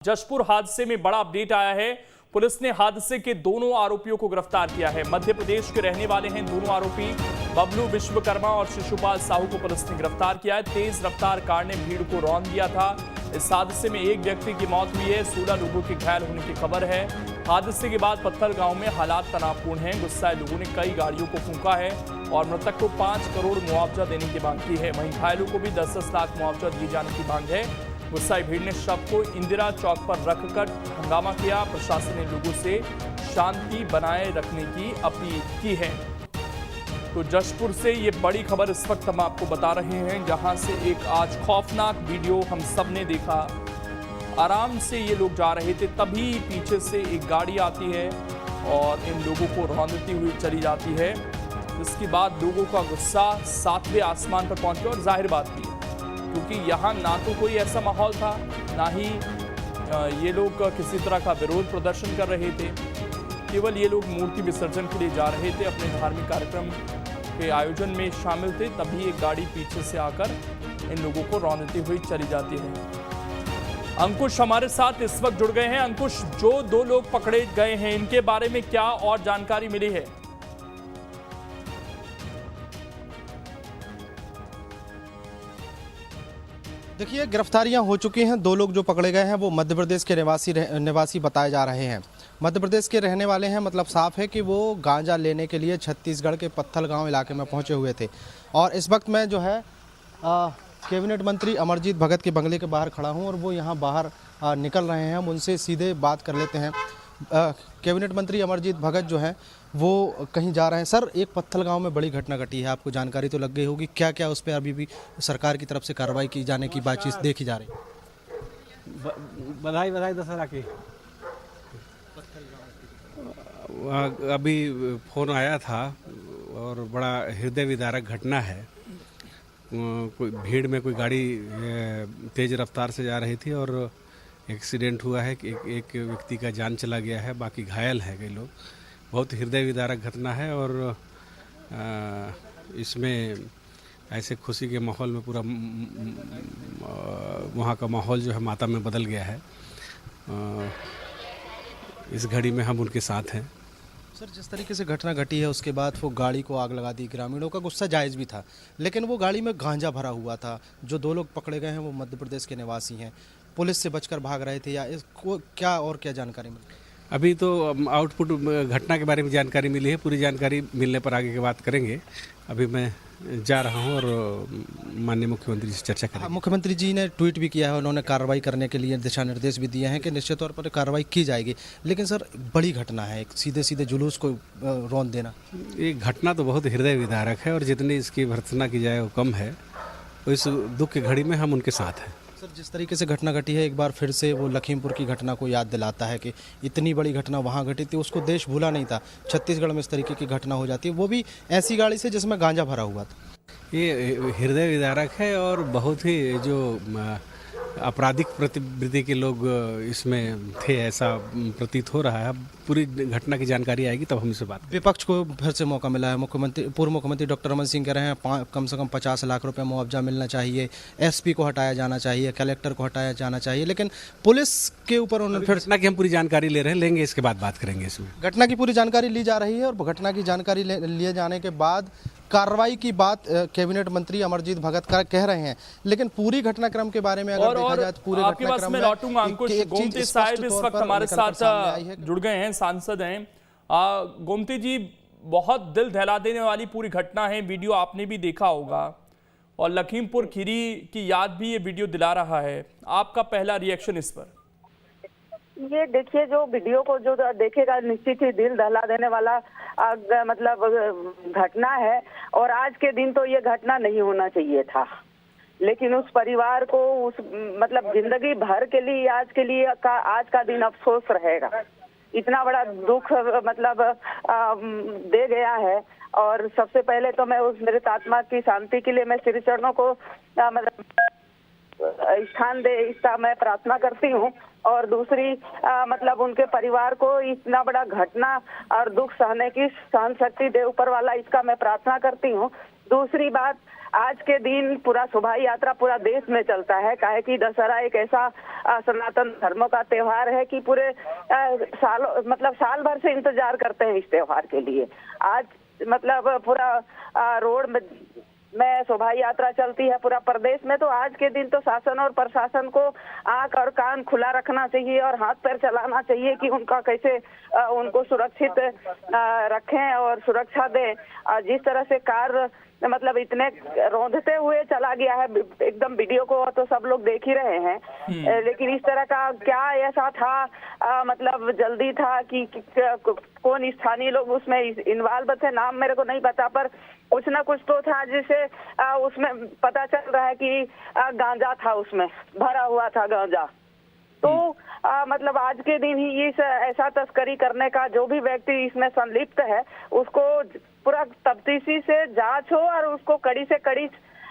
जशपुर हादसे में बड़ा अपडेट आया है। पुलिस ने हादसे के दोनों आरोपियों को गिरफ्तार किया है। मध्य प्रदेश के रहने वाले हैं दोनों आरोपी। बबलू विश्वकर्मा और शिशुपाल साहू को पुलिस ने गिरफ्तार किया है। तेज रफ्तार कार ने भीड़ को रौंद दिया था। इस हादसे में एक व्यक्ति की मौत हुई है, 16 लोगों के घायल होने की खबर है। हादसे के बाद पत्थल गांव में हालात तनावपूर्ण हैं। गुस्साए लोगों ने कई गाड़ियों को फूंका है और मृतक को 5 करोड़ मुआवजा देने की मांग की है। वहीं घायलों को भी 10-10 लाख मुआवजा दिए जाने की मांग है। गुस्साई भीड़ ने शव को इंदिरा चौक पर रखकर हंगामा किया। प्रशासन ने लोगों से शांति बनाए रखने की अपील की है। तो जशपुर से ये बड़ी खबर इस वक्त हम आपको बता रहे हैं, जहां से एक आज खौफनाक वीडियो हम सब ने देखा। आराम से ये लोग जा रहे थे, तभी पीछे से एक गाड़ी आती है और इन लोगों को रौंदती हुई चली जाती है। इसके बाद लोगों का गुस्सा 7वें आसमान पर पहुंच गया और जाहिर बात भी है, क्योंकि यहाँ ना तो कोई ऐसा माहौल था, ना ही ये लोग किसी तरह का विरोध प्रदर्शन कर रहे थे। केवल ये लोग मूर्ति विसर्जन के लिए जा रहे थे, अपने धार्मिक कार्यक्रम के आयोजन में शामिल थे। तभी एक गाड़ी पीछे से आकर इन लोगों को रौंदती हुई चली जाती है। अंकुश हमारे साथ इस वक्त जुड़ गए हैं। अंकुश, जो 2 लोग पकड़े गए हैं, इनके बारे में क्या और जानकारी मिली है? देखिए, गिरफ्तारियां हो चुकी हैं। 2 लोग जो पकड़े गए हैं वो मध्य प्रदेश के निवासी बताए जा रहे हैं। मध्य प्रदेश के रहने वाले हैं, मतलब साफ है कि वो गांजा लेने के लिए छत्तीसगढ़ के पत्थल गांव इलाके में पहुंचे हुए थे। और इस वक्त मैं जो है कैबिनेट मंत्री अमरजीत भगत के बंगले के बाहर खड़ा हूं और वो यहां बाहर निकल रहे हैं। हम उनसे सीधे बात कर लेते हैं। कैबिनेट मंत्री अमरजीत भगत जो हैं वो कहीं जा रहे हैं। सर, एक पत्थल गांव में बड़ी घटना घटी है, आपको जानकारी तो लग गई होगी। क्या क्या उस पर अभी भी सरकार की तरफ से कार्रवाई की जाने की बातचीत देखी जा रही है? बधाई दशहरा की। अभी फ़ोन आया था और बड़ा हृदय विदारक घटना है। कोई भीड़ में कोई गाड़ी तेज़ रफ्तार से जा रही थी और एक्सीडेंट हुआ है कि एक व्यक्ति का जान चला गया है, बाकी घायल है कई लोग। बहुत हृदय विदारक घटना है और इसमें ऐसे खुशी के माहौल में पूरा वहाँ का माहौल जो है माता में बदल गया है। इस घड़ी में हम उनके साथ हैं। सर, जिस तरीके से घटना घटी है उसके बाद वो गाड़ी को आग लगा दी। ग्रामीणों का गुस्सा जायज़ भी था, लेकिन वो गाड़ी में गांजा भरा हुआ था। जो 2 लोग पकड़े गए हैं वो मध्य प्रदेश के निवासी हैं। पुलिस से बचकर भाग रहे थे या इसको क्या जानकारी मिली? अभी तो आउटपुट घटना के बारे में जानकारी मिली है। पूरी जानकारी मिलने पर आगे की बात करेंगे। अभी मैं जा रहा हूं और माननीय मुख्यमंत्री से चर्चा करेंगे। मुख्यमंत्री जी ने ट्वीट भी किया है, उन्होंने कार्रवाई करने के लिए दिशा निर्देश भी दिए हैं कि निश्चित तौर पर कार्रवाई की जाएगी। लेकिन सर, बड़ी घटना है, एक सीधे जुलूस को रौंद देना। ये घटना तो बहुत हृदय विदारक है और जितनी इसकी भर्त्सना की जाए वो कम है। इस दुख की घड़ी में हम उनके साथ हैं। सर, जिस तरीके से घटना घटी है, एक बार फिर से वो लखीमपुर की घटना को याद दिलाता है कि इतनी बड़ी घटना वहाँ घटी थी, उसको देश भूला नहीं था। छत्तीसगढ़ में इस तरीके की घटना हो जाती है, वो भी ऐसी गाड़ी से जिसमें गांजा भरा हुआ था। ये हृदय विदारक है और बहुत ही जो आपराधिक प्रतिवृत्ति के लोग इसमें थे, ऐसा प्रतीत हो रहा है। पूरी घटना की जानकारी आएगी तब हम इससे बात करेंगे। विपक्ष को फिर से मौका मिला है। पूर्व मुख्यमंत्री डॉक्टर रमन सिंह कह रहे हैं कम से कम 50 लाख रुपए मुआवजा मिलना चाहिए, एसपी को हटाया जाना चाहिए, कलेक्टर को हटाया जाना चाहिए। लेकिन पुलिस के ऊपर उन्होंने फिर घटना की हम पूरी जानकारी ले रहे हैं, लेंगे इसके बाद बात करेंगे। इसमें घटना की पूरी जानकारी ली जा रही है और घटना की जानकारी लिए जाने के बाद कार्रवाई की बात कैबिनेट मंत्री अमरजीत भगत कह रहे हैं। लेकिन पूरी घटनाक्रम के बारे में अगर देखा जाए तो पूरे घटनाक्रम में लौटूंगा। अंकुश गोमती साहब इस वक्त हमारे साथ जुड़ गए हैं, सांसद हैं। गोमती जी, बहुत दिल दहला देने वाली पूरी घटना है, वीडियो आपने भी देखा होगा और लखीमपुर खीरी की याद भी ये वीडियो दिला रहा है। आपका पहला रिएक्शन इस पर? ये देखिए, जो वीडियो को जो देखेगा निश्चित ही दिल दहला देने वाला मतलब घटना है। और आज के दिन तो ये घटना नहीं होना चाहिए था, लेकिन उस परिवार को उस मतलब जिंदगी भर के लिए आज का दिन अफसोस रहेगा। इतना बड़ा दुख मतलब दे गया है। और सबसे पहले तो मैं उस मृत आत्मा की शांति के लिए मैं श्री चरणों को मतलब स्थान दे, इसका मैं प्रार्थना करती हूँ। और दूसरी मतलब उनके परिवार को इतना बड़ा घटना और दुख सहने की सहन शक्ति दे ऊपर वाला, इसका मैं प्रार्थना करती हूँ। दूसरी बात, आज के दिन पूरा शोभा यात्रा पूरा देश में चलता है, काहे कि दशहरा एक ऐसा सनातन धर्म का त्योहार है कि पूरे साल भर से इंतजार करते हैं इस त्योहार के लिए। आज मतलब पूरा रोड में शोभा यात्रा चलती है पूरा प्रदेश में, तो आज के दिन तो शासन और प्रशासन को आंख और कान खुला रखना चाहिए और हाथ पैर चलाना चाहिए कि उनका कैसे उनको सुरक्षित रखें और सुरक्षा दें। जिस तरह से कार मतलब इतने रौंदते हुए चला गया है, एकदम वीडियो को तो सब लोग देख ही रहे हैं, लेकिन इस तरह का क्या ऐसा था मतलब जल्दी था कि कौन स्थानीय लोग उसमें इन्वॉल्व थे, नाम मेरे को नहीं पता, पर कुछ ना कुछ तो था जिसे उसमें पता चल रहा है कि गांजा था, उसमें भरा हुआ था गांजा। तो मतलब आज के दिन ही इस ऐसा तस्करी करने का जो भी व्यक्ति इसमें संलिप्त है उसको पूरा तफ्तीशी से जांच हो और उसको कड़ी से कड़ी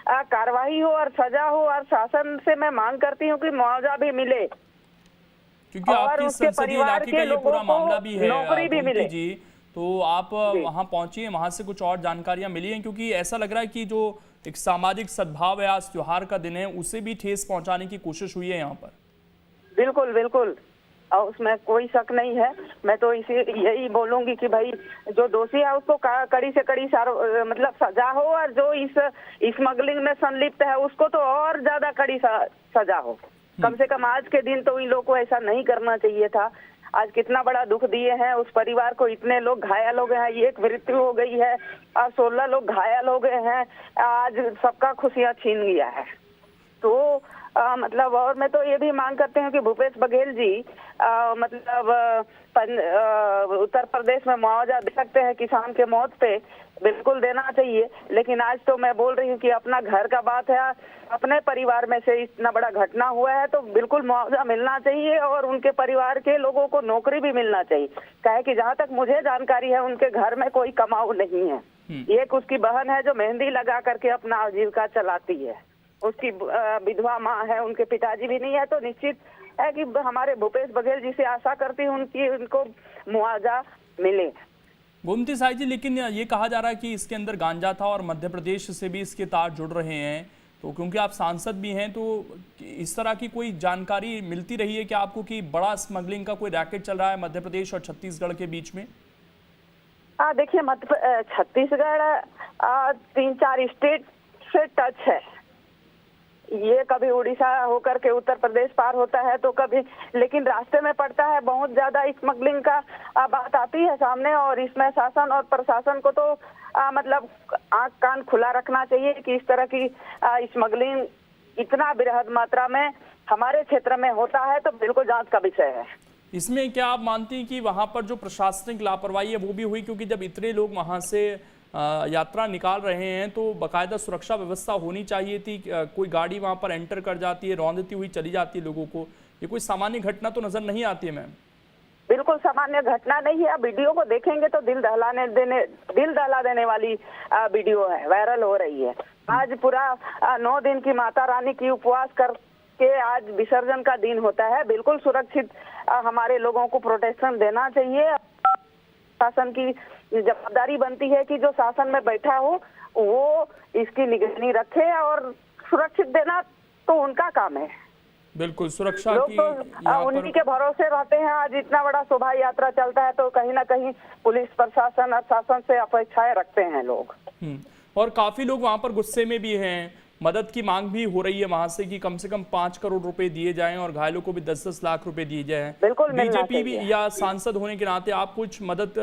कार्रवाई हो और सजा हो, और शासन से मैं मांग करती हूँ कि मुआवजा भी मिले क्योंकि और उसके परिवार के लोगों को मामला भी है, नौकरी भी मिले जी। तो आप वहां पहुंची हैं, वहां से कुछ और जानकारियां मिली हैं? क्योंकि ऐसा लग रहा है कि जो एक सामाजिक सद्भाव है, आज त्योहार का दिन है, उसे भी ठेस पहुंचाने की कोशिश हुई है यहाँ पर। बिल्कुल बिल्कुल, और उसमें कोई शक नहीं है। मैं तो यही बोलूंगी कि भाई जो दोषी है उसको कड़ी से कड़ी मतलब सजा हो, और जो इस स्मगलिंग में संलिप्त है उसको तो और ज्यादा कड़ी सजा हो। कम से कम आज के दिन तो इन लोगों को ऐसा नहीं करना चाहिए था। आज कितना बड़ा दुख दिए हैं उस परिवार को, इतने लोग घायल हो गए हैं, एक मृत्यु हो गई है और 16 लोग घायल हो गए हैं। आज सबका खुशियां छीन गया है। तो मतलब और मैं तो ये भी मांग करती हूँ कि भूपेश बघेल जी मतलब उत्तर प्रदेश में मुआवजा दे सकते हैं किसान के मौत पे, बिल्कुल देना चाहिए। लेकिन आज तो मैं बोल रही हूँ कि अपना घर का बात है, अपने परिवार में से इतना बड़ा घटना हुआ है तो बिल्कुल मुआवजा मिलना चाहिए और उनके परिवार के लोगों को नौकरी भी मिलना चाहिए। काहे कि जहाँ तक मुझे जानकारी है उनके घर में कोई कमाऊ नहीं है। एक उसकी बहन है जो मेहंदी लगा करके अपना आजीविका चलाती है, उसकी विधवा माँ है, उनके पिताजी भी नहीं है। तो निश्चित है कि हमारे भूपेश बघेल जी से आशा करती हूँ कि उनको मुआवजा मिले। गोमती साई जी, लेकिन ये कहा जा रहा है कि इसके अंदर गांजा था और मध्य प्रदेश से भी इसके तार जुड़ रहे हैं, तो क्योंकि आप सांसद भी हैं तो इस तरह की कोई जानकारी मिलती रही है क्या आपको कि बड़ा स्मगलिंग का कोई रैकेट चल रहा है मध्य प्रदेश और छत्तीसगढ़ के बीच में? देखिए छत्तीसगढ़ 3-4 स्टेट से टच है। ये कभी उड़ीसा होकर के उत्तर प्रदेश पार होता है तो कभी, लेकिन रास्ते में पड़ता है। बहुत ज्यादा स्मगलिंग का बात आती है सामने, और इसमें शासन और प्रशासन को तो मतलब आंख कान खुला रखना चाहिए कि इस तरह की स्मगलिंग इतना बृहद मात्रा में हमारे क्षेत्र में होता है तो बिल्कुल जांच का विषय है। इसमें क्या आप मानती हैं कि वहां पर जो प्रशासनिक लापरवाही है वो भी हुई? क्योंकि जब इतने लोग वहां से यात्रा निकाल रहे हैं तो बाकायदा सुरक्षा व्यवस्था होनी चाहिए थी। कोई गाड़ी वहां पर एंटर कर जाती है, रौंदती हुई चली जाती है लोगों को, ये कोई सामान्य घटना तो नजर नहीं आती है मैम? बिल्कुल सामान्य घटना नहीं है। आप वीडियो को देखेंगे तो दिल दहला देने वाली वीडियो है, वायरल हो रही है। आज पूरा 9 दिन की माता रानी की उपवास करके आज विसर्जन का दिन होता है। बिल्कुल सुरक्षित हमारे लोगों को प्रोटेक्शन देना चाहिए। शासन की जवाबदारी बनती है कि जो शासन में बैठा हो वो इसकी निगरानी रखे, और सुरक्षित देना तो उनका काम है। बिल्कुल, सुरक्षा लोग की तो उन्हीं के भरोसे रहते हैं। आज इतना बड़ा शोभा यात्रा चलता है तो कहीं ना कहीं पुलिस प्रशासन और शासन से अपेक्षाएं रखते हैं लोग। और काफी लोग वहां पर गुस्से में भी हैं। मदद की मांग भी हो रही है वहां से कि कम 5 करोड़ रुपए दिए जाएं और घायलों को भी 10-10 लाख रुपए दिए जाएं। बिल्कुल बीजेपी भी या सांसद होने के नाते आप कुछ मदद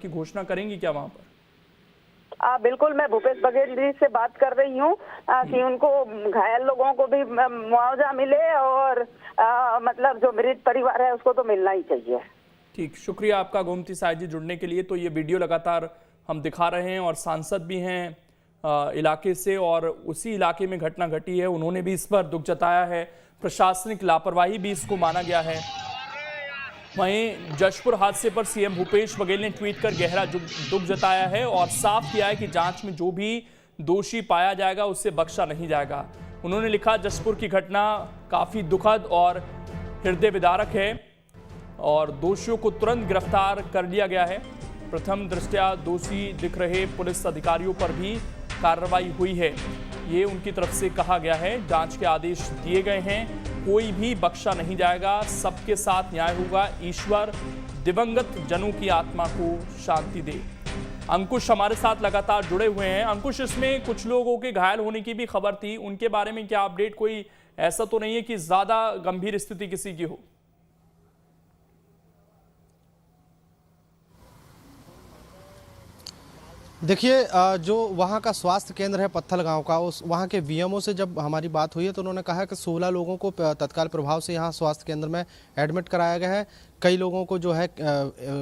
की घोषणा करेंगी क्या वहां पर? बिल्कुल, मैं भूपेश बघेल जी से बात कर रही हूँ कि उनको घायल लोगों को भी मुआवजा मिले और मतलब जो मृत परिवार है उसको तो मिलना ही चाहिए। ठीक, शुक्रिया आपका गोमती साई जी जुड़ने के लिए। तो ये वीडियो लगातार हम दिखा रहे हैं और सांसद भी हैं इलाके से और उसी इलाके में घटना घटी है, उन्होंने भी इस पर दुख जताया है। प्रशासनिक लापरवाही भी इसको माना गया है। वहीं जशपुर हादसे पर सीएम भूपेश बघेल ने ट्वीट कर गहरा दुख जताया है और साफ किया है कि जांच में जो भी दोषी पाया जाएगा उससे बख्शा नहीं जाएगा। उन्होंने लिखा, जसपुर की घटना काफी दुखद और हृदय विदारक है और दोषियों को तुरंत गिरफ्तार कर लिया गया है। प्रथम दृष्टया दोषी दिख रहे पुलिस अधिकारियों पर भी कार्रवाई हुई है, ये उनकी तरफ से कहा गया है। जांच के आदेश दिए गए हैं, कोई भी बख्शा नहीं जाएगा, सबके साथ न्याय होगा। ईश्वर दिवंगत जनों की आत्मा को शांति दे। अंकुश हमारे साथ लगातार जुड़े हुए हैं। अंकुश, इसमें कुछ लोगों के घायल होने की भी खबर थी, उनके बारे में क्या अपडेट? कोई ऐसा तो नहीं है कि ज्यादा गंभीर स्थिति किसी की हो? देखिए, जो वहाँ का स्वास्थ्य केंद्र है पत्थल गांव का, उस वहाँ के वीएमओ से जब हमारी बात हुई है तो उन्होंने कहा कि 16 लोगों को तत्काल प्रभाव से यहाँ स्वास्थ्य केंद्र में एडमिट कराया गया है। कई लोगों को जो है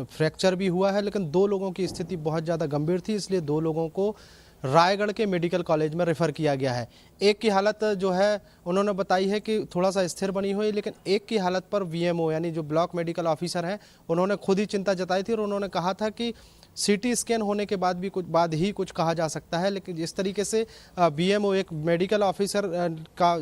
फ्रैक्चर भी हुआ है, लेकिन 2 लोगों की स्थिति बहुत ज़्यादा गंभीर थी, इसलिए 2 लोगों को रायगढ़ के मेडिकल कॉलेज में रेफ़र किया गया है। एक की हालत जो है उन्होंने बताई है कि थोड़ा सा स्थिर बनी हुई, लेकिन एक की हालत पर वीएमओ यानी जो ब्लॉक मेडिकल ऑफिसर हैं उन्होंने खुद ही चिंता जताई थी और उन्होंने कहा था कि सीटी स्कैन होने के बाद भी कुछ कहा जा सकता है। लेकिन इस तरीके से बीएमओ एक मेडिकल ऑफिसर का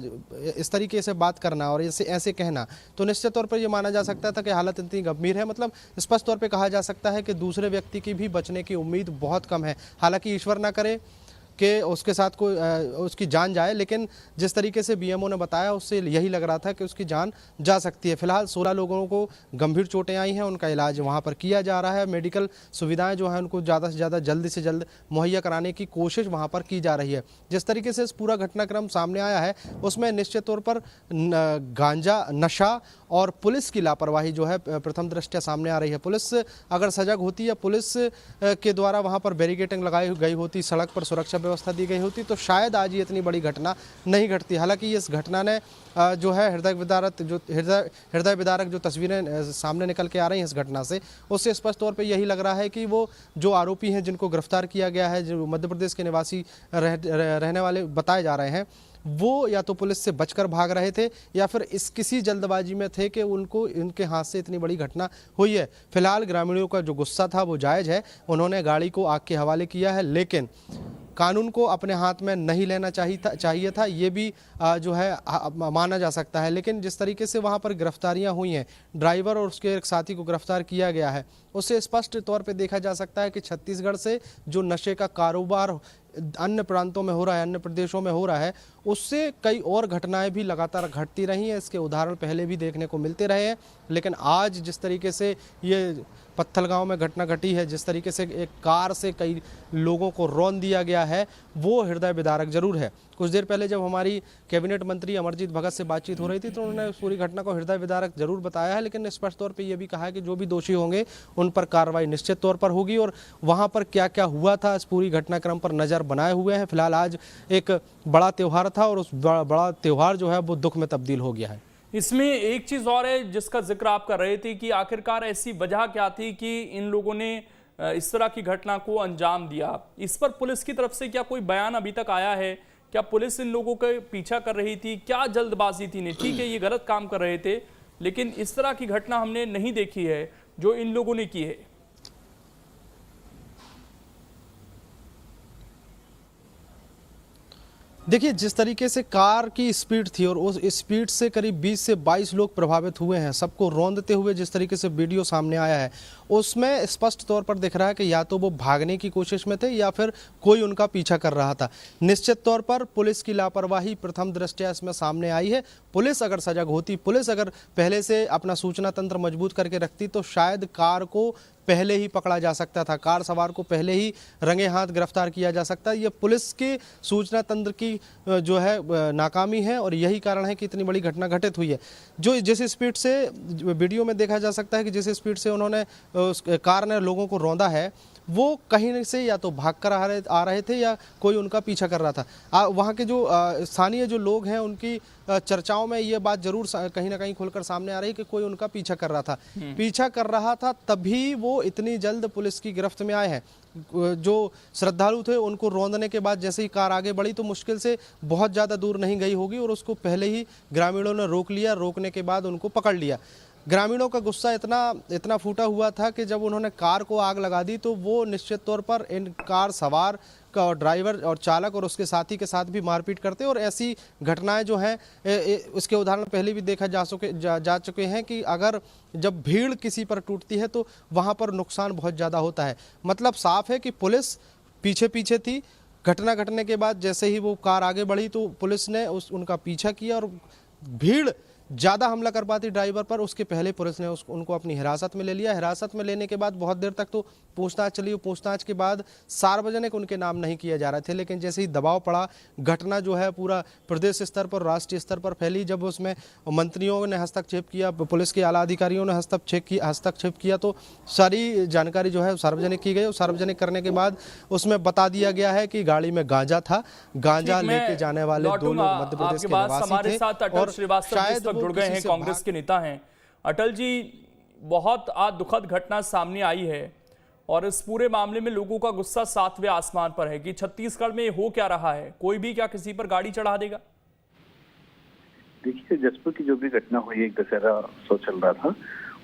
इस तरीके से बात करना और ऐसे कहना, तो निश्चित तौर पर यह माना जा सकता था कि हालत इतनी गंभीर है। मतलब स्पष्ट तौर पे कहा जा सकता है कि दूसरे व्यक्ति की भी बचने की उम्मीद बहुत कम है। हालांकि ईश्वर ना करे कि उसके साथ कोई उसकी जान जाए, लेकिन जिस तरीके से बीएमओ ने बताया उससे यही लग रहा था कि उसकी जान जा सकती है। फिलहाल 16 लोगों को गंभीर चोटें आई हैं, उनका इलाज वहां पर किया जा रहा है। मेडिकल सुविधाएं जो हैं उनको ज़्यादा से ज़्यादा जल्द से जल्द मुहैया कराने की कोशिश वहां पर की जा रही है। जिस तरीके से इस पूरा घटनाक्रम सामने आया है उसमें निश्चित तौर पर गांजा, नशा और पुलिस की लापरवाही जो है प्रथम दृष्टया सामने आ रही है। पुलिस अगर सजग होती या पुलिस के द्वारा वहां पर बैरिकेडिंग लगाई गई होती, सड़क पर सुरक्षा व्यवस्था दी गई होती, तो शायद आज ये इतनी बड़ी घटना नहीं घटती। हालांकि इस घटना ने जो है हृदय विदारक जो तस्वीरें सामने निकल के आ रही हैं इस घटना से, उससे स्पष्ट तौर पे यही लग रहा है कि वो जो आरोपी हैं जिनको गिरफ्तार किया गया है, जो मध्य प्रदेश के निवासी रहने वाले बताए जा रहे हैं, वो या तो पुलिस से बचकर भाग रहे थे या फिर इस किसी जल्दबाजी में थे कि उनको इनके हाथ से इतनी बड़ी घटना हुई है। फिलहाल ग्रामीणों का जो गुस्सा था वो जायज़ है, उन्होंने गाड़ी को आग के हवाले किया है, लेकिन कानून को अपने हाथ में नहीं लेना चाहिए था, ये भी जो है माना जा सकता है। लेकिन जिस तरीके से वहाँ पर गिरफ्तारियाँ हुई हैं, ड्राइवर और उसके एक साथी को गिरफ्तार किया गया है, उससे स्पष्ट तौर पे देखा जा सकता है कि छत्तीसगढ़ से जो नशे का कारोबार अन्य प्रांतों में हो रहा है, अन्य प्रदेशों में हो रहा है, उससे कई और घटनाएं भी लगातार घटती रही हैं। इसके उदाहरण पहले भी देखने को मिलते रहे हैं, लेकिन आज जिस तरीके से ये पत्थल गांव में घटना घटी है, जिस तरीके से एक कार से कई लोगों को रौंद दिया गया है, वो हृदय विदारक जरूर है। कुछ देर पहले जब हमारी कैबिनेट मंत्री अमरजीत भगत से बातचीत हो रही थी तो उन्होंने उस पूरी घटना को हृदय विदारक जरूर बताया है, लेकिन स्पष्ट तौर पे ये भी कहा है कि जो भी दोषी होंगे उन पर कार्रवाई निश्चित तौर पर होगी और वहाँ पर क्या क्या हुआ था इस पूरी घटनाक्रम पर नज़र बनाए हुए हैं। फिलहाल आज एक बड़ा त्यौहार था और उस बड़ा त्यौहार जो है वो दुख में तब्दील हो गया है। इसमें एक चीज और है जिसका जिक्र आप कर रहे थे कि आखिरकार ऐसी वजह क्या थी कि इन लोगों ने इस तरह की घटना को अंजाम दिया। इस पर पुलिस की तरफ से क्या कोई बयान अभी तक आया है? क्या पुलिस इन लोगों का पीछा कर रही थी? क्या जल्दबाजी थी? नहीं, ठीक है ये गलत काम कर रहे थे, लेकिन इस तरह की घटना हमने नहीं देखी है जो इन लोगों ने की है। देखिए, जिस तरीके से कार की स्पीड थी और उस स्पीड से करीब 20 से 22 लोग प्रभावित हुए हैं, सबको रौंदते हुए जिस तरीके से वीडियो सामने आया है, उसमें स्पष्ट तौर पर दिख रहा है कि या तो वो भागने की कोशिश में थे या फिर कोई उनका पीछा कर रहा था। निश्चित तौर पर पुलिस की लापरवाही प्रथम दृष्टया इसमें सामने आई है। पुलिस अगर सजग होती, पुलिस अगर पहले से अपना सूचना तंत्र मजबूत करके रखती तो शायद कार को पहले ही पकड़ा जा सकता था, कार सवार को पहले ही रंगे हाथ गिरफ्तार किया जा सकता है। ये पुलिस के सूचना तंत्र की जो है नाकामी है और यही कारण है कि इतनी बड़ी घटना घटित हुई है। जो जिस स्पीड से वीडियो में देखा जा सकता है कि जिस स्पीड से उन्होंने उस कार ने लोगों को रौंदा है, वो कहीं से या तो भाग कर आ रहे थे या कोई उनका पीछा कर रहा था। वहाँ के जो स्थानीय जो लोग हैं उनकी चर्चाओं में ये बात जरूर कहीं ना कहीं खुलकर सामने आ रही कि कोई उनका पीछा कर रहा था तभी वो इतनी जल्द पुलिस की गिरफ्त में आए हैं। जो श्रद्धालु थे उनको रौंदने के बाद जैसे ही कार आगे बढ़ी तो मुश्किल से बहुत ज़्यादा दूर नहीं गई होगी और उसको पहले ही ग्रामीणों ने रोक लिया, रोकने के बाद उनको पकड़ लिया। ग्रामीणों का गुस्सा इतना फूटा हुआ था कि जब उन्होंने कार को आग लगा दी तो वो निश्चित तौर पर इन कार सवार का ड्राइवर और चालक और उसके साथी के साथ भी मारपीट करते हैं। और ऐसी घटनाएं जो हैं उसके उदाहरण पहले भी देखा जा चुके हैं कि अगर जब भीड़ किसी पर टूटती है तो वहां पर नुकसान बहुत ज़्यादा होता है। मतलब साफ है कि पुलिस पीछे पीछे थी। घटना घटने के बाद जैसे ही वो कार आगे बढ़ी तो पुलिस ने उनका पीछा किया और भीड़ ज़्यादा हमला कर पाती ड्राइवर पर, उसके पहले पुलिस ने उनको अपनी हिरासत में ले लिया। हिरासत में लेने के बाद बहुत देर तक तो पूछताछ चली। पूछताछ के बाद सार्वजनिक उनके नाम नहीं किए जा रहे थे, लेकिन जैसे ही दबाव पड़ा, घटना जो है पूरा प्रदेश स्तर पर, राष्ट्रीय स्तर पर फैली। जब उसमें मंत्रियों ने हस्तक्षेप किया, पुलिस के आला अधिकारियों ने हस्तक्षेप किया तो सारी जानकारी जो है सार्वजनिक की गई। और सार्वजनिक करने के बाद उसमें बता दिया गया है कि गाड़ी में गांजा था। गांजा लेके जाने वाले दो लोग मध्य प्रदेश के निवासी थे और शायद जुड़ गए हैं, कांग्रेस के नेता हैं। अटल जी, बहुत आज दुखद घटना सामने आई है और इस पूरे मामले में लोगों का गुस्सा 7वें आसमान पर है कि छत्तीसगढ़ में हो क्या रहा है, कोई भी क्या किसी पर गाड़ी चढ़ा देगा? देखिए, जसपुर की जो भी घटना हुई, एक दशहरा उत्सव चल रहा था,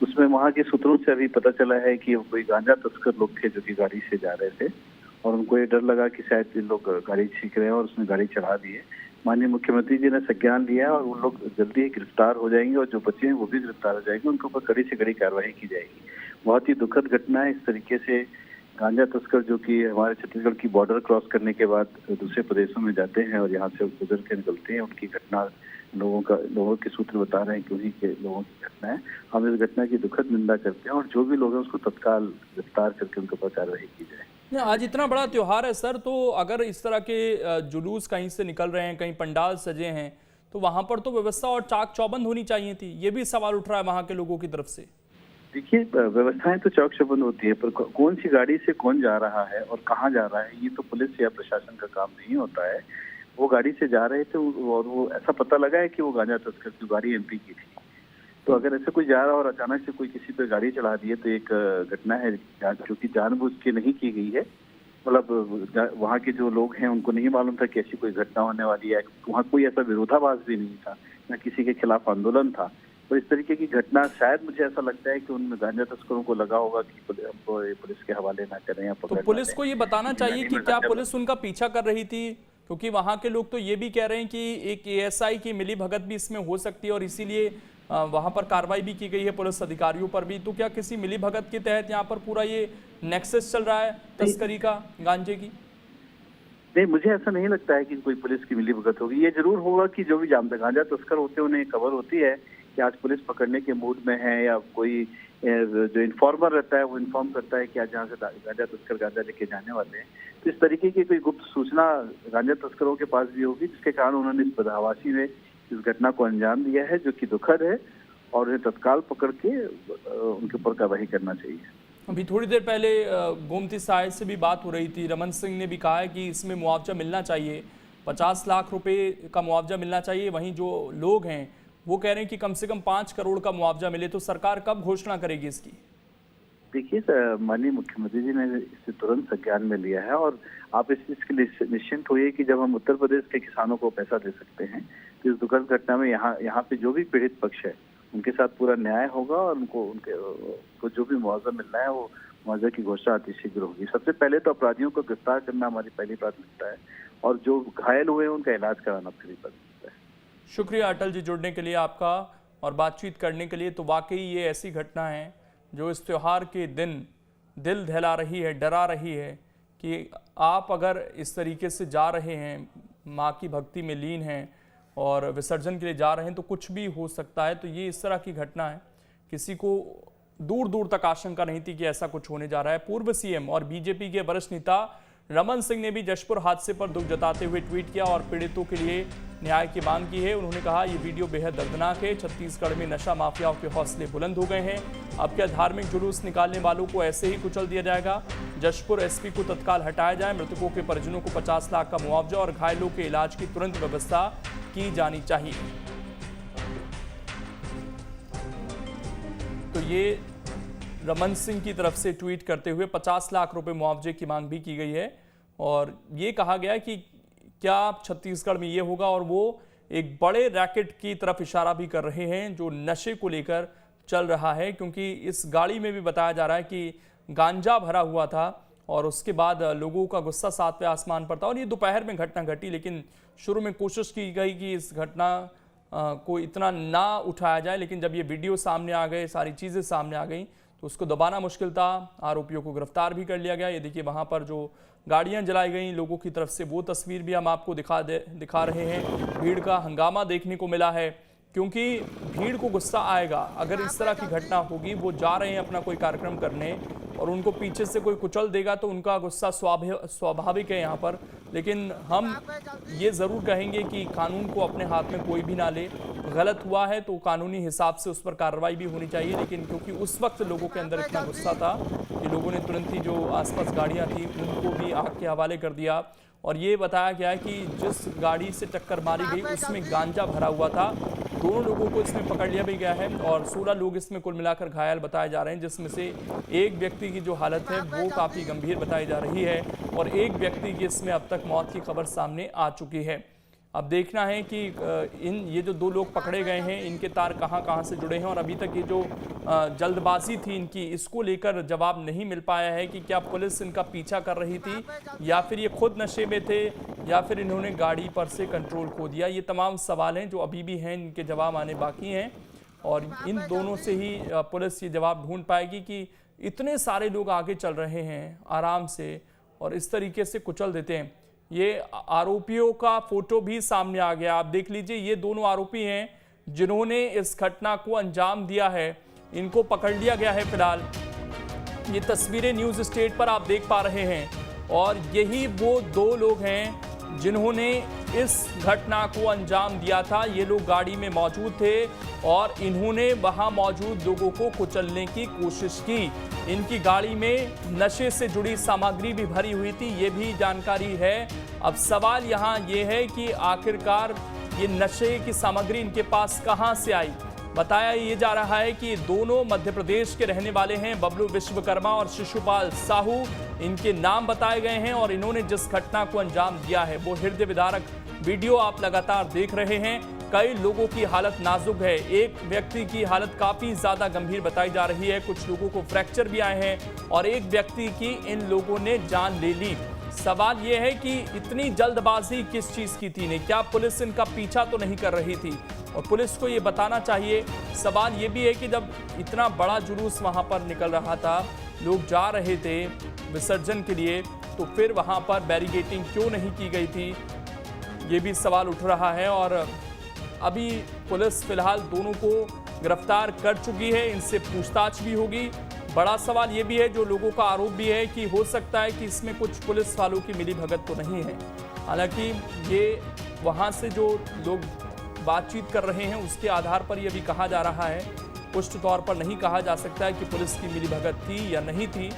उसमें वहां के सूत्रों से अभी पता चला है कि कोई गांजा तस्कर लोग थे जो कि गाड़ी से जा रहे थे और उनको ये डर लगा कि शायद ये लोग गाड़ी छींक रहे हैं और उसने गाड़ी चढ़ा दी है। माननीय मुख्यमंत्री जी ने संज्ञान लिया और उन लोग जल्दी ही गिरफ्तार हो जाएंगे और जो बच्चे हैं वो भी गिरफ्तार हो जाएंगे। उनके ऊपर कड़ी से कड़ी कार्रवाई की जाएगी। बहुत ही दुखद घटना है। इस तरीके से गांजा तस्कर जो कि हमारे छत्तीसगढ़ की बॉर्डर क्रॉस करने के बाद दूसरे प्रदेशों में जाते हैं और यहाँ से गुजर के निकलते हैं, उनकी घटना लोगों के सूत्र बता रहे हैं कि उन्हीं के लोगों की घटना है। हम इस घटना की दुखद निंदा करते हैं और जो भी लोग हैं उसको तत्काल गिरफ्तार करके उनके ऊपर कार्रवाई की जाए। आज इतना बड़ा त्योहार है सर, तो अगर इस तरह के जुलूस कहीं से निकल रहे हैं, कहीं पंडाल सजे हैं, तो वहां पर तो व्यवस्था और चाक चौबंद होनी चाहिए थी। ये भी सवाल उठ रहा है वहां के लोगों की तरफ से। देखिए, व्यवस्थाएं तो चौक चौबंद होती है, पर कौन सी गाड़ी से कौन जा रहा है और कहाँ जा रहा है, ये तो पुलिस या प्रशासन का काम नहीं होता है। वो गाड़ी से जा रहे थे और वो ऐसा पता लगा है कि वो गांजा तस्कर की गाड़ी एमपी की थी। तो अगर ऐसे कोई जा रहा और अचानक से कोई किसी पे गाड़ी चढ़ा दी है तो एक घटना है जो कि जानबूझ के नहीं की गई है। मतलब वहाँ के जो लोग हैं उनको नहीं मालूम था कि ऐसी कोई घटना होने वाली है। वहाँ कोई ऐसा विरोधाभास भी नहीं था, न किसी के खिलाफ आंदोलन था। तो इस तरीके की घटना शायद मुझे ऐसा लगता है कि उन गांजा तस्करों को लगा होगा कि हमको पुलिस के हवाले ना करें या तो पुलिस को ये बताना चाहिए कि क्या पुलिस उनका पीछा कर रही थी, क्योंकि वहाँ के लोग तो ये भी कह रहे हैं कि एक एएसआई की मिलीभगत भी इसमें हो सकती है और इसीलिए वहां पर कार्रवाई भी की गई है पुलिस अधिकारियों पर भी। तो क्या किसी मिलीभगत के तहत यहाँ पर पूरा ये नेक्सस चल रहा है तस्करी का गांजे की? नहीं, मुझे ऐसा नहीं लगता है कि कोई पुलिस की मिलीभगत होगी। ये जरूर होगा कि जो भी गांजा तस्कर होते हैं उन्हें खबर होती है कि आज पुलिस पकड़ने के मूड में है, या कोई जो इन्फॉर्मर रहता है वो इन्फॉर्म करता है कि आज यहाँ से गांजा तस्कर गांजा लेके जाने वाले हैं। तो इस तरीके की कोई गुप्त सूचना गांजा तस्करों के पास भी होगी, जिसके कारण उन्होंने इस बदहवासी में इस घटना को अंजाम दिया है, जो कि दुखद है और उन्हें तत्काल पकड़ के उनके ऊपर कार्रवाई करना चाहिए। अभी थोड़ी देर पहले गोमती साहिब से भी बात हो रही थी। रमन सिंह ने भी कहा है कि इसमें मुआवजा मिलना चाहिए, 50 लाख रुपए का मुआवजा मिलना चाहिए। वहीं जो लोग हैं वो कह रहे हैं कि कम से कम 5 करोड़ का मुआवजा मिले। तो सरकार कब घोषणा करेगी इसकी? देखिए, माननीय मुख्यमंत्री जी ने इसे तुरंत संज्ञान में लिया है और आप इसके लिए निश्चिंत होइए कि जब हम उत्तर प्रदेश के किसानों को पैसा दे सकते हैं तो इस दुखद घटना में यहाँ पे जो भी पीड़ित पक्ष है उनके साथ पूरा न्याय होगा और उनको जो भी मुआवजा मिलना है वो मुआवजा की घोषणा अतिशीघ्र होगी। सबसे पहले तो अपराधियों को गिरफ्तार करना हमारी पहली प्राथमिकता है और जो घायल हुए हैं उनका इलाज कराना पहली प्राथमिकता है। शुक्रिया अटल जी जुड़ने के लिए आपका और बातचीत करने के लिए। तो वाकई ये ऐसी घटना है जो इस त्योहार के दिन दिल दहला रही है, डरा रही है कि आप अगर इस तरीके से जा रहे हैं, माँ की भक्ति में लीन हैं और विसर्जन के लिए जा रहे हैं तो कुछ भी हो सकता है। तो ये इस तरह की घटना है, किसी को दूर दूर तक आशंका नहीं थी कि ऐसा कुछ होने जा रहा है। पूर्व सीएम और बीजेपी के वरिष्ठ नेता रमन सिंह ने भी जशपुर हादसे पर दुख जताते हुए ट्वीट किया और पीड़ितों के लिए न्याय की मांग की है। उन्होंने कहा ये वीडियो बेहद दर्दनाक है। छत्तीसगढ़ में नशा माफियाओं के हौसले बुलंद हो गए हैं। अब क्या धार्मिक जुलूस निकालने वालों को ऐसे ही कुचल दिया जाएगा? जशपुर एसपी को तत्काल हटाया जाए। मृतकों के परिजनों को 50 लाख का मुआवजा और घायलों के इलाज की तुरंत व्यवस्था की जानी चाहिए। तो ये रमन सिंह की तरफ से ट्वीट करते हुए 50 लाख रुपए मुआवजे की मांग भी की गई है और ये कहा गया है कि क्या छत्तीसगढ़ में ये होगा। और वो एक बड़े रैकेट की तरफ इशारा भी कर रहे हैं जो नशे को लेकर चल रहा है, क्योंकि इस गाड़ी में भी बताया जा रहा है कि गांजा भरा हुआ था और उसके बाद लोगों का गुस्सा सातवें आसमान पर था। और ये दोपहर में घटना घटी, लेकिन शुरू में कोशिश की गई कि इस घटना को इतना ना उठाया जाए, लेकिन जब ये वीडियो सामने आ गए, सारी चीज़ें सामने आ गई, तो उसको दबाना मुश्किल था। आरोपियों को गिरफ्तार भी कर लिया गया। ये देखिए वहाँ पर जो गाड़ियाँ जलाई गई लोगों की तरफ से, वो तस्वीर भी हम आपको दिखा रहे हैं। भीड़ का हंगामा देखने को मिला है, क्योंकि भीड़ को गुस्सा आएगा अगर इस तरह की घटना होगी। वो जा रहे हैं अपना कोई कार्यक्रम करने और उनको पीछे से कोई कुचल देगा तो उनका गुस्सा स्वाभाविक है यहाँ पर। लेकिन हम ये ज़रूर कहेंगे कि कानून को अपने हाथ में कोई भी ना ले। गलत हुआ है तो कानूनी हिसाब से उस पर कार्रवाई भी होनी चाहिए, लेकिन क्योंकि उस वक्त लोगों के अंदर इतना गुस्सा था कि लोगों ने तुरंत ही जो आसपास गाड़ियाँ थी उनको भी आग के हवाले कर दिया। और ये बताया गया है कि जिस गाड़ी से टक्कर मारी गई उसमें गांजा भरा हुआ था। दोनों लोगों को इसमें पकड़ लिया भी गया है और 16 लोग इसमें कुल मिलाकर घायल बताए जा रहे हैं, जिसमें से एक व्यक्ति की जो हालत है वो काफ़ी गंभीर बताई जा रही है और एक व्यक्ति की इसमें अब तक मौत की खबर सामने आ चुकी है। अब देखना है कि ये जो 2 लोग पकड़े गए हैं इनके तार कहां से जुड़े हैं। और अभी तक ये जो जल्दबाजी थी इनकी, इसको लेकर जवाब नहीं मिल पाया है कि क्या पुलिस इनका पीछा कर रही थी या फिर ये खुद नशे में थे या फिर इन्होंने गाड़ी पर से कंट्रोल खो दिया। ये तमाम सवाल हैं जो अभी भी हैं, इनके जवाब आने बाकी हैं और इन दोनों से ही पुलिस ये जवाब ढूंढ पाएगी कि इतने सारे लोग आगे चल रहे हैं आराम से और इस तरीके से कुचल देते हैं। ये आरोपियों का फोटो भी सामने आ गया, आप देख लीजिए। ये दोनों आरोपी हैं जिन्होंने इस घटना को अंजाम दिया है, इनको पकड़ लिया गया है फिलहाल। ये तस्वीरें न्यूज़ स्टेट पर आप देख पा रहे हैं और यही वो 2 लोग हैं जिन्होंने इस घटना को अंजाम दिया था। ये लोग गाड़ी में मौजूद थे और इन्होंने वहां मौजूद लोगों को कुचलने की कोशिश की। इनकी गाड़ी में नशे से जुड़ी सामग्री भी भरी हुई थी, ये भी जानकारी है। अब सवाल यहाँ ये है कि आखिरकार ये नशे की सामग्री इनके पास कहाँ से आई। बताया ये जा रहा है कि दोनों मध्य प्रदेश के रहने वाले हैं, बबलू विश्वकर्मा और शिशुपाल साहू इनके नाम बताए गए हैं और इन्होंने जिस घटना को अंजाम दिया है वो हृदय विदारक वीडियो आप लगातार देख रहे हैं। कई लोगों की हालत नाजुक है, एक व्यक्ति की हालत काफी ज्यादा गंभीर बताई जा रही है, कुछ लोगों को फ्रैक्चर भी आए हैं और एक व्यक्ति की इन लोगों ने जान ले ली। सवाल यह है कि इतनी जल्दबाजी किस चीज की थी? क्या पुलिस इनका पीछा तो नहीं कर रही थी? और पुलिस को ये बताना चाहिए। सवाल ये भी है कि जब इतना बड़ा जुलूस वहां पर निकल रहा था, लोग जा रहे थे विसर्जन के लिए, तो फिर वहां पर बैरिकेडिंग क्यों नहीं की गई थी? ये भी सवाल उठ रहा है और अभी पुलिस फिलहाल दोनों को गिरफ्तार कर चुकी है, इनसे पूछताछ भी होगी। बड़ा सवाल ये भी है, जो लोगों का आरोप भी है कि हो सकता है कि इसमें कुछ पुलिस वालों की मिलीभगत तो नहीं है। हालांकि ये वहां से जो लोग बातचीत कर रहे हैं उसके आधार पर यह भी कहा जा रहा है, पुष्ट तौर पर नहीं कहा जा सकता है कि पुलिस की मिलीभगत थी या नहीं थी,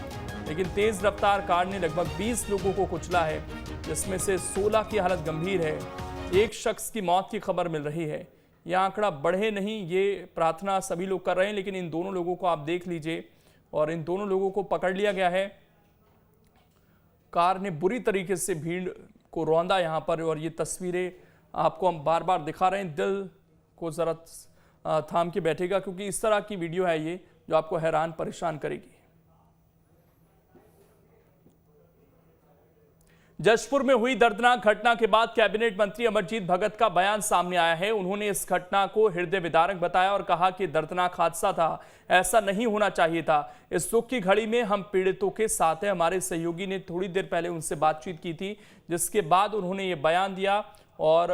लेकिन तेज रफ्तार कार ने लगभग 20 लोगों को कुचला है, जिसमें से 16 की हालत गंभीर है। एक शख्स की मौत की खबर मिल रही है। यह आंकड़ा बढ़े नहीं, ये प्रार्थना सभी लोग कर रहे हैं, लेकिन इन दोनों लोगों को आप देख लीजिए और इन दोनों लोगों को पकड़ लिया गया है। कार ने बुरी तरीके से भीड़ को रौंदा यहाँ पर और ये तस्वीरें आपको हम बार बार दिखा रहे हैं। दिल को जरा थाम के बैठेगा क्योंकि इस तरह की वीडियो है ये जो आपको हैरान परेशान करेगी। जशपुर में हुई दर्दनाक घटना के बाद कैबिनेट मंत्री अमरजीत भगत का बयान सामने आया है। उन्होंने इस घटना को हृदय विदारक बताया और कहा कि दर्दनाक हादसा था, ऐसा नहीं होना चाहिए था। इस दुख की घड़ी में हम पीड़ितों के साथ हैं। हमारे सहयोगी ने थोड़ी देर पहले उनसे बातचीत की थी, जिसके बाद उन्होंने ये बयान दिया और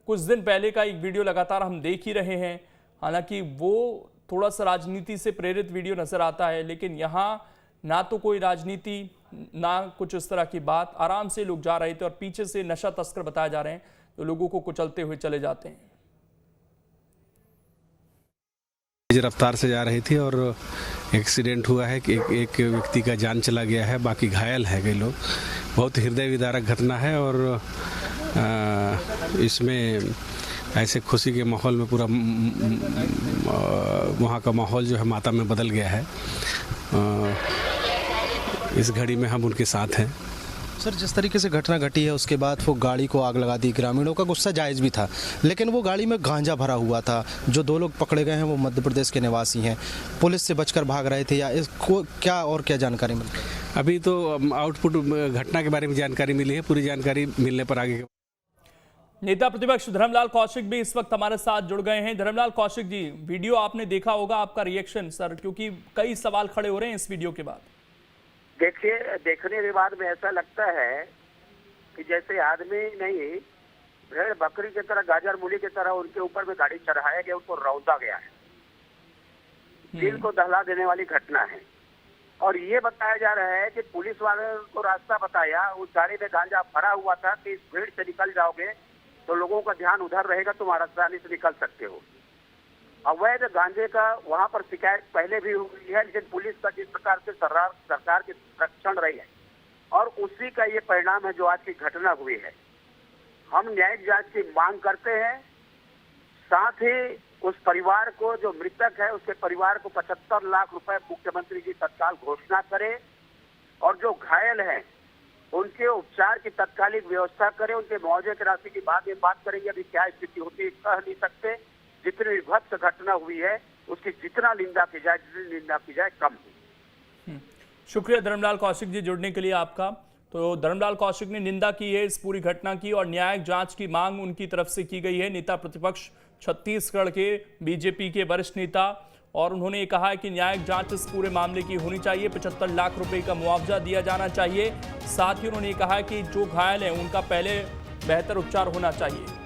कुछ दिन पहले का एक वीडियो लगातार हम देख ही रहे हैं। हालांकि वो थोड़ा सा राजनीति से प्रेरित वीडियो नजर आता है, लेकिन यहाँ ना तो कोई राजनीति ना कुछ इस तरह की बात। आराम से लोग जा रहे थे और पीछे से नशा तस्कर बताए जा रहे हैं तो लोगों को कुचलते हुए चले जाते हैं। तेज रफ्तार से जा रही थी और एक्सीडेंट हुआ है कि एक व्यक्ति का जान चला गया है, बाकी घायल है कई लोग। बहुत हृदय विदारक घटना है और इसमें ऐसे खुशी के माहौल में पूरा वहाँ का माहौल जो है माता में बदल गया है। इस घड़ी में हम उनके साथ हैं सर, जिस तरीके से घटना घटी है उसके बाद वो गाड़ी को आग लगा दी। ग्रामीणों का गुस्सा जायज़ भी था, लेकिन वो गाड़ी में गांजा भरा हुआ था। जो 2 लोग पकड़े गए हैं वो मध्य प्रदेश के निवासी हैं। पुलिस से बचकर भाग रहे थे, या इसको क्या जानकारी मिली? अभी तो आउटपुट घटना के बारे में जानकारी मिली है, पूरी जानकारी मिलने पर आगे। नेता प्रतिपक्ष धर्मलाल कौशिक भी इस वक्त हमारे साथ जुड़ गए हैं। धर्मलाल कौशिक जी, वीडियो आपने देखा होगा, आपका रिएक्शन सर, क्योंकि कई सवाल खड़े हो रहे हैं इस वीडियो के बाद। देखिए, देखने के बाद में ऐसा लगता है कि जैसे आदमी नहीं, भेड़ बकरी की तरह, गाजर मूली की तरह उनके ऊपर में गाड़ी चढ़ाया गया, उनको रौंदा गया है। दिल को दहला देने वाली घटना है। और ये बताया जा रहा है कि पुलिस वाले को रास्ता बताया, उस गाड़ी में गांजा भरा हुआ था कि इस भीड़ से निकल जाओगे तो लोगों का ध्यान उधर रहेगा, तुम आसानी से निकल सकते हो। अवैध गांजे का वहां पर शिकायत पहले भी हुई है, लेकिन पुलिस का जिस प्रकार से सरकार की संरक्षण रही है, और उसी का ये परिणाम है जो आज की घटना हुई है। हम न्यायिक जांच की मांग करते हैं, साथ ही उस परिवार को, जो मृतक है उसके परिवार को 75 लाख रुपए मुख्यमंत्री जी तत्काल घोषणा करे, और जो घायल हैं उनके उपचार की तत्कालिक व्यवस्था करें। उनके मुआवजे की राशि की बाद में बात करेंगे, अभी क्या स्थिति होती है कह नहीं सकते। जितनी विभत्स घटना हुई है उसकी जितना निंदा की जाए कम है। शुक्रिया धर्मलाल कौशिक जी जुड़ने के लिए आपका। तो धर्मलाल कौशिक ने निंदा की है इस पूरी घटना की, और न्यायिक जांच की मांग उनकी तरफ से की गई है। नेता प्रतिपक्ष छत्तीसगढ़ के बीजेपी के वरिष्ठ नेता, और उन्होंने ये कहा है कि न्यायिक जांच इस पूरे मामले की होनी चाहिए। 75 लाख रुपए का मुआवजा दिया जाना चाहिए। साथ ही उन्होंने कहा है कि जो घायल हैं उनका पहले बेहतर उपचार होना चाहिए।